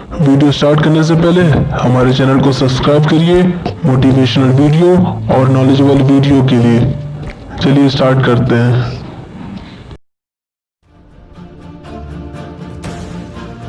Video start करने से पहले हमारे चैनल को सब्सक्राइब करिए मोटिवेशनल वीडियो और नॉलेजेबल वीडियो के लिए। चलिए स्टार्ट करते हैं।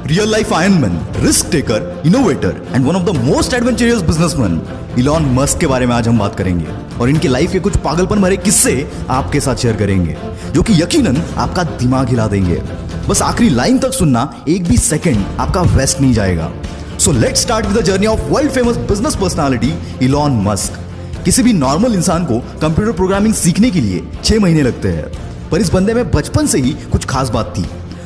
Real life Iron Man, risk taker, innovator and one of the most adventurous businessman Elon Musk के बारे में आज हम बात करेंगे और इनकी लाइफ के कुछ पागलपन भरे किस्से आपके साथ शेयर करेंगे जो कि यकीनन आपका दिमाग हिला देंगे। बस आखिरी लाइन तक सुनना, एक भी सेकंड आपका वेस्ट नहीं जाएगा। So let's start with the journey of world famous business personality Elon Musk. किसी भी नॉर्मल इंसान को कंप्यूटर प्रोग्रामिंग सीखने के लिए 6 महीने लगते हैं, पर इस बंदे में बचपन से ही कुछ खास बात थी।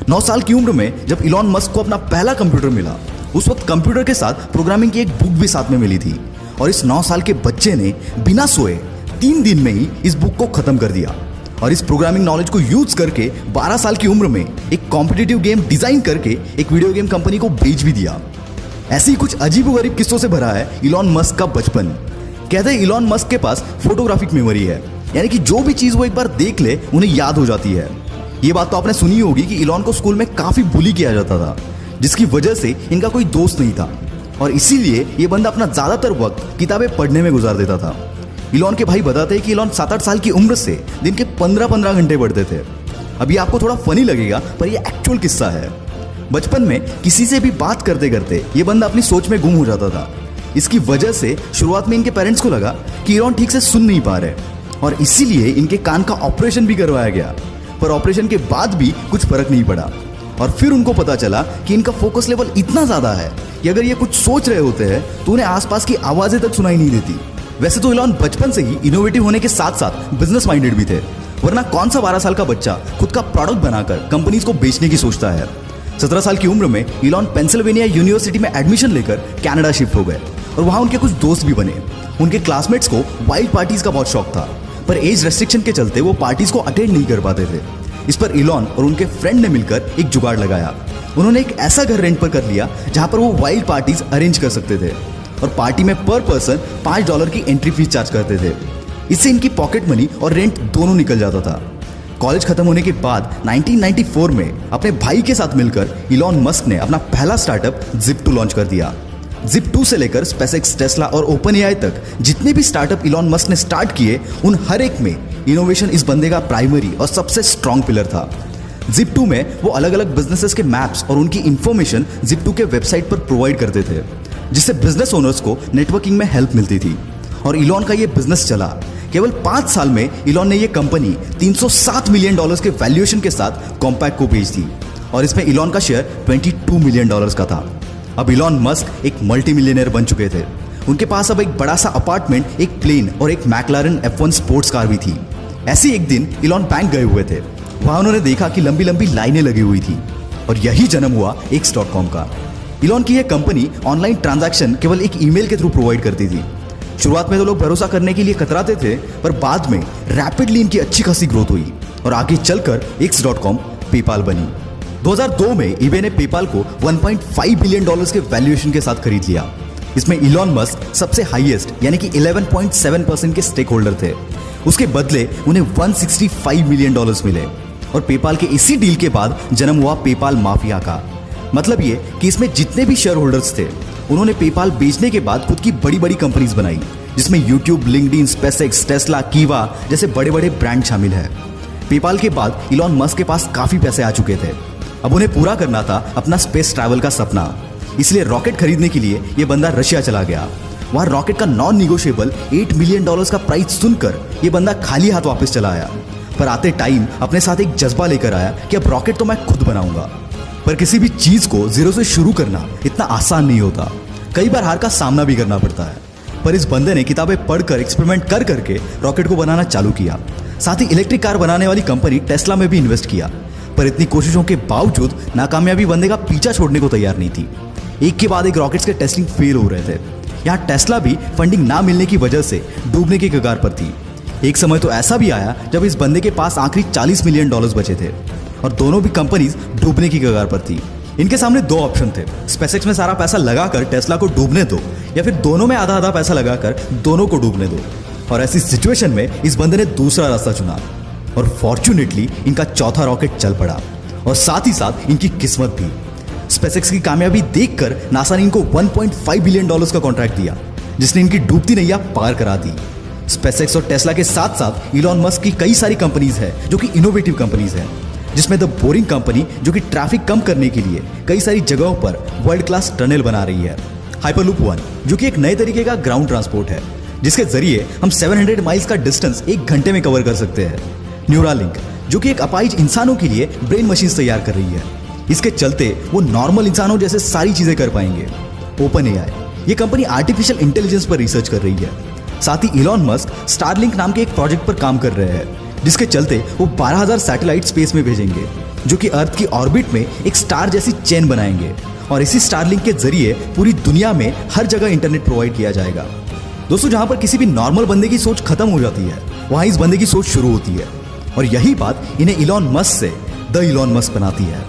9 साल की उम्र में जब इलॉन मस्क को अपना पहला कंप्यूटर मिला, उस वक्त कंप्यूटर के साथ प्रोग्रामिंग की एक बुक भी साथ में मिली थी और इस 9 साल के बच्चे ने बिना सोए 3 दिन में ही इस बुक को खत्म कर दिया और इस प्रोग्रामिंग नॉलेज को यूज करके 12 साल की उम्र में एक कॉम्पिटिटिव गेम डिजाइन करके एक वीडियो गेम कंपनी को बेच भी दिया। ऐसे ही कुछ अजीबोगरीब किस्सों से भरा है इलॉन मस्क का बचपन। कहते हैं इलॉन मस्क के पास फोटोग्राफिक मेमोरी है, यानी कि जो भी चीज वो एक बार देख ले उन्हें याद हो जाती है। ये बात तो आपने सुनी होगी कि इलॉन को स्कूल में काफी बुली किया जाता था, जिसकी वजह से इनका कोई दोस्त नहीं था और इसीलिए ये बंदा अपना ज्यादातर वक्त किताबें पढ़ने में गुजार देता था। इलॉन के भाई बताते हैं कि इलॉन 7-8 साल की उम्र से दिन के 15-15 घंटे पढ़ते थे। अभी आपको थोड़ा फनी लगेगा, पर ये एक्चुअल किस्सा है। बचपन में किसी से भी बात करते करते ये बंदा अपनी सोच में गुम हो जाता था। इसकी वजह से शुरुआत में इनके पेरेंट्स को लगा कि इलॉन ठीक से सुन नहीं पा रहे और इसीलिए इनके कान का ऑपरेशन भी करवाया गया, पर ऑपरेशन के बाद भी कुछ फर्क नहीं पड़ा और फिर उनको पता चला कि इनका फोकस लेवल इतना ज्यादा है कि अगर ये कुछ सोच रहे होते हैं तो उन्हें आसपास की आवाजें तक सुनाई नहीं देती। वैसे तो इलॉन बचपन से ही इनोवेटिव होने के साथ साथ बिजनेस माइंडेड भी थे, वरना कौन सा 12 साल का बच्चा खुद का प्रोडक्ट बनाकर कंपनीज को बेचने की सोचता है। 17 साल की उम्र में इलॉन पेंसिल्वेनिया यूनिवर्सिटी में एडमिशन लेकर कनाडा शिफ्ट हो गए और वहां उनके कुछ दोस्त भी बने। उनके क्लासमेट्स को वाइल्ड पार्टीज का बहुत शौक था, पर एज रेस्ट्रिक्शन के चलते वो पार्टीज को अटेंड नहीं कर पाते थे। इस पर इलॉन और उनके फ्रेंड ने मिलकर एक जुगाड़ लगाया। उन्होंने एक ऐसा घर रेंट पर कर लिया जहां पर वो वाइल्ड पार्टीज अरेंज कर सकते थे और पार्टी में पर पर्सन $5 की एंट्री फीस चार्ज करते थे। इससे इनकी पॉकेट मनी और रेंट दोनों निकल जाता था। कॉलेज खत्म होने के बाद 1994 में अपने भाई के साथ मिलकर इलॉन मस्क ने अपना पहला स्टार्टअप Zip2 लॉन्च कर दिया। Zip2 से लेकर SpaceX, टेस्ला और OpenAI तक जितने भी स्टार्टअप इलॉन मस्क ने स्टार्ट किए, उन हर एक में इनोवेशन इस बंदे का प्राइमरी और सबसे स्ट्रॉन्ग पिलर था। Zip2 में वो अलग अलग बिजनेसेस के मैप्स और उनकी इंफॉर्मेशन Zip2 के वेबसाइट पर प्रोवाइड करते थे, जिससे बिजनेस ओनर्स को नेटवर्किंग में हेल्प मिलती थी और इलॉन का ये बिजनेस चला। केवल 5 साल में इलॉन ने ये कंपनी $307 मिलियन के वैल्यूएशन के साथ कॉम्पैक्ट को बेच दी और इसमें इलॉन का शेयर $22 मिलियन का था। अब इलॉन मस्क एक मल्टी मिलियनर बन चुके थे। उनके पास अब एक बड़ा सा अपार्टमेंट, एक प्लेन और एक मैकलारन F1 स्पोर्ट्स कार भी थी। ऐसे एक दिन इलॉन बैंक गए हुए थे। वहां उन्होंने देखा कि लंबी लंबी लाइनें लगी हुई थी और यही जन्म हुआ X.com का। इलॉन की यह कंपनी ऑनलाइन ट्रांजैक्शन केवल एक ईमेल के थ्रू प्रोवाइड करती थी। शुरुआत में तो लोग भरोसा करने के लिए कतराते थे, पर बाद में रैपिडली इनकी अच्छी खासी ग्रोथ हुई और आगे चलकर X.com पेपाल बनी। 2002 में eBay ने पेपाल को $1.5 बिलियन के वैल्यूएशन के साथ खरीद लिया। इसमें इलॉन मस्क सबसे हाईएस्ट यानी कि 11.7% के स्टेक होल्डर थे। उसके बदले उन्हें $165 मिलियन मिले और पेपाल के इसी डील के बाद जन्म हुआ पेपाल माफिया का। मतलब ये कि इसमें जितने भी शेयर होल्डर्स थे, उन्होंने पेपाल बेचने के बाद खुद की बड़ी बड़ी कंपनीज बनाई, जिसमें यूट्यूब, लिंक्डइन, SpaceX, टेस्ला, कीवा जैसे बड़े बड़े ब्रांड शामिल है। पेपाल के बाद इलॉन मस्क के पास काफी पैसे आ चुके थे। अब उन्हें पूरा करना था अपना स्पेस ट्रैवल का सपना, इसलिए रॉकेट खरीदने के लिए यह बंदा रशिया चला गया। वहां रॉकेट का नॉन निगोशिएबल $8 मिलियन का प्राइस सुनकर यह बंदा खाली हाथ वापस चला आया, पर आते टाइम अपने साथ एक जज्बा लेकर आया कि अब रॉकेट तो मैं खुद बनाऊंगा। पर किसी भी चीज को जीरो से शुरू करना इतना आसान नहीं होता, कई बार हार का सामना भी करना पड़ता है। पर इस बंदे ने किताबें पढ़कर एक्सपेरिमेंट कर करके रॉकेट को बनाना चालू किया। साथ ही इलेक्ट्रिक कार बनाने वाली कंपनी टेस्ला में भी इन्वेस्ट किया, पर इतनी कोशिशों के बावजूद नाकामयाबी बंदे का पीछा छोड़ने को तैयार नहीं थी। एक के बाद एक रॉकेट्स के टेस्टिंग फेल हो रहे थे। यहाँ टेस्ला भी फंडिंग ना मिलने की वजह से डूबने की कगार पर थी। एक समय तो ऐसा भी आया जब इस बंदे के पास आखिरी $40 मिलियन बचे थे और दोनों भी कंपनीज डूबने की कगार पर थी। इनके सामने 2 ऑप्शन थे, SpaceX में सारा पैसा लगाकर टेस्ला को डूबने दो या फिर दोनों में आधा आधा पैसा लगाकर दोनों को डूबने दो। और ऐसी सिचुएशन में इस बंदे ने दूसरा रास्ता चुना और फॉर्चुनेटली इनका चौथा रॉकेट चल पड़ा और साथ ही साथ इनकी किस्मत भी। स्पेसएक्स की कामयाबी देखकर नासा ने इनको $1.5 बिलियन का कॉन्ट्रैक्ट दिया, जिसने इनकी डूबती नैया पार करा दी। स्पेसएक्स और टेस्ला के साथ साथ इलॉन मस्क की कई सारी कंपनीज है जो कि इनोवेटिव कंपनीज है, जिसमें द बोरिंग कंपनी जो कि ट्रैफिक कम करने के लिए कई सारी जगहों पर वर्ल्ड क्लास टनल बना रही है। हाइपरलूप 1 जो कि एक नए तरीके का ग्राउंड ट्रांसपोर्ट है, जिसके जरिए हम 700 माइल्स का डिस्टेंस 1 घंटे में कवर कर सकते हैं। न्यूरालिंक जो कि एक अपाहिज इंसानों के लिए ब्रेन मशीन तैयार कर रही है, इसके चलते वो नॉर्मल इंसानों जैसे सारी चीजें कर पाएंगे। ओपन एआई ये कंपनी आर्टिफिशियल इंटेलिजेंस पर रिसर्च कर रही है। साथ ही इलॉन मस्क स्टारलिंक नाम के एक प्रोजेक्ट पर काम कर रहे हैं, जिसके चलते वो 12,000 सैटेलाइट स्पेस में भेजेंगे, जो कि अर्थ की ऑर्बिट में एक स्टार जैसी चेन बनाएंगे, और इसी स्टारलिंक के जरिए पूरी दुनिया में हर जगह इंटरनेट प्रोवाइड किया जाएगा। दोस्तों, जहां पर किसी भी नॉर्मल बंदे की सोच खत्म हो जाती है, वहां इस बंदे की सोच शुरू होती है, और यही बात इन्हें इलॉन मस्क से द इलॉन मस्क बनाती है।